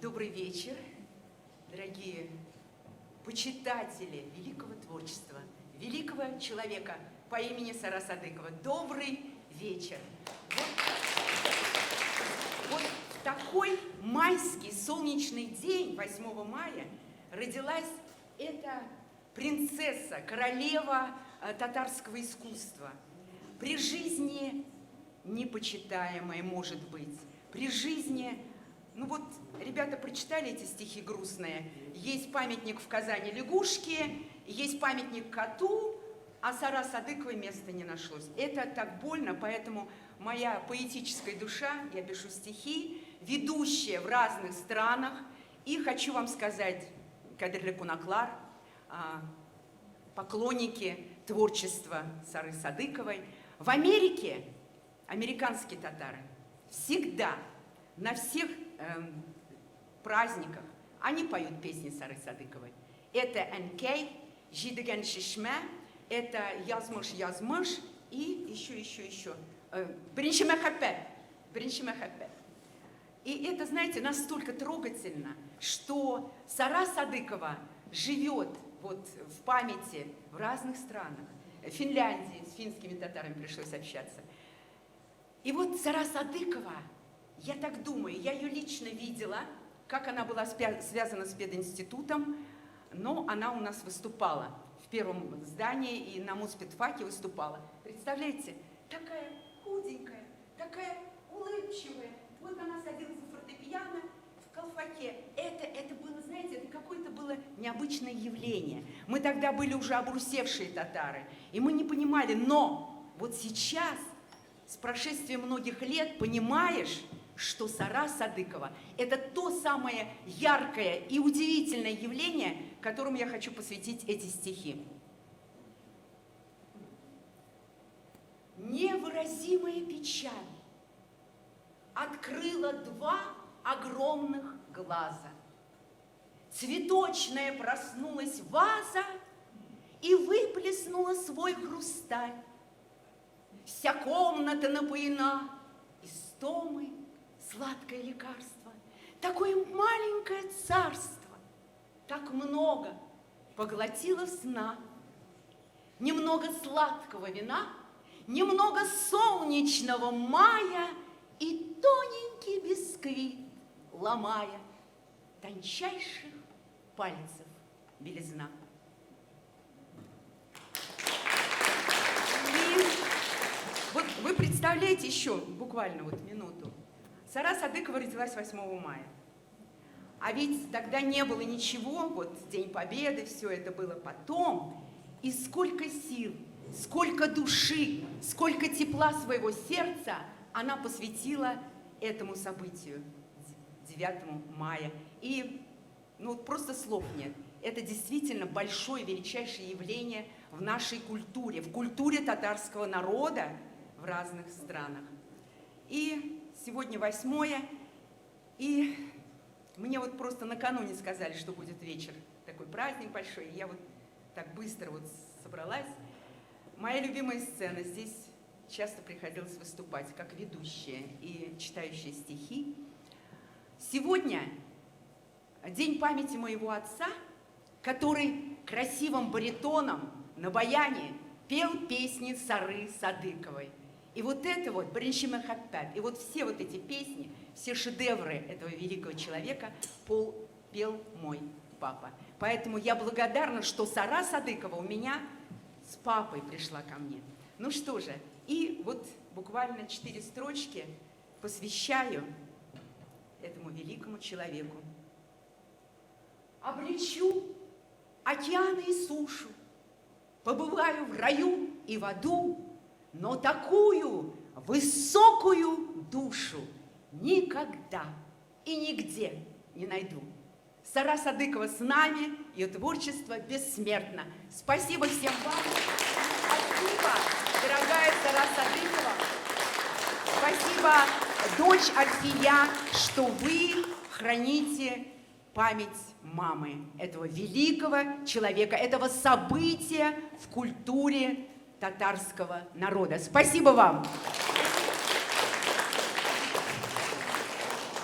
Добрый вечер, дорогие почитатели великого творчества, великого человека по имени Сара Садыкова. Добрый вечер. Вот в такой майский солнечный день, 8 мая, родилась эта принцесса, королева татарского искусства. При жизни непочитаемая, может быть, при жизни... Ну вот, ребята прочитали эти стихи грустные. Есть памятник в Казани лягушке, есть памятник коту, а Сара Садыковой места не нашлось. Это так больно, поэтому моя поэтическая душа, я пишу стихи, ведущая в разных странах. И хочу вам сказать, кадрлы кунаклар, поклонники творчества Сары Садыковой. В Америке американские татары всегда на всех праздниках они поют песни Сары Садыковой. Это «Энкей», «Жидыген шишме», это «Язмыш» и еще. «Бриншиме хэпэ». И это, знаете, настолько трогательно, что Сара Садыкова живет вот в памяти в разных странах. В Финляндии с финскими татарами пришлось общаться. И вот Сара Садыкова, я так думаю, я ее лично видела, как она была связана с пединститутом, но она у нас выступала в первом здании и на муспедфаке выступала. Представляете, такая худенькая, такая улыбчивая. Вот она садилась за фортепиано в колфаке. Это было, знаете, это какое-то было необычное явление. Мы тогда были уже обрусевшие татары, и мы не понимали, но вот сейчас, с прошествием многих лет, понимаешь, что Сара Садыкова – это то самое яркое и удивительное явление, которому я хочу посвятить эти стихи. Невыразимая печаль открыла два огромных глаза. Цветочная проснулась ваза и выплеснула свой хрусталь. Вся комната напоена истомой, сладкое лекарство, такое маленькое царство, так много поглотило сна. Немного сладкого вина, немного солнечного мая и тоненький бисквит, ломая тончайших пальцев белизна. И вот вы представляете еще буквально вот минуту. Сара Садыкова родилась 8 мая. А ведь тогда не было ничего, вот День Победы, все это было потом. И сколько сил, сколько души, сколько тепла своего сердца она посвятила этому событию, 9 мая. И ну, просто слов нет. Это действительно большое, величайшее явление в нашей культуре, в культуре татарского народа в разных странах. И сегодня 8-е, и мне вот просто накануне сказали, что будет вечер, такой праздник большой, и я вот так быстро вот собралась. Моя любимая сцена, здесь часто приходилось выступать как ведущая и читающая стихи. Сегодня день памяти моего отца, который красивым баритоном на баяне пел песни Сары Садыковой. И вот это вот «Бриншиме хэпэ», и вот все вот эти песни, все шедевры этого великого человека пел мой папа. Поэтому я благодарна, что Сара Садыкова у меня с папой пришла ко мне. Ну что же, и вот буквально 4 строчки посвящаю этому великому человеку. Облечу океаны и сушу, побываю в раю и в аду, но такую высокую душу никогда и нигде не найду. Сара Садыкова с нами, ее творчество бессмертно. Спасибо всем вам. Спасибо, дорогая Сара Садыкова. Спасибо, дочь Альфия, что вы храните память мамы, этого великого человека, этого события в культуре татарского народа. Спасибо вам!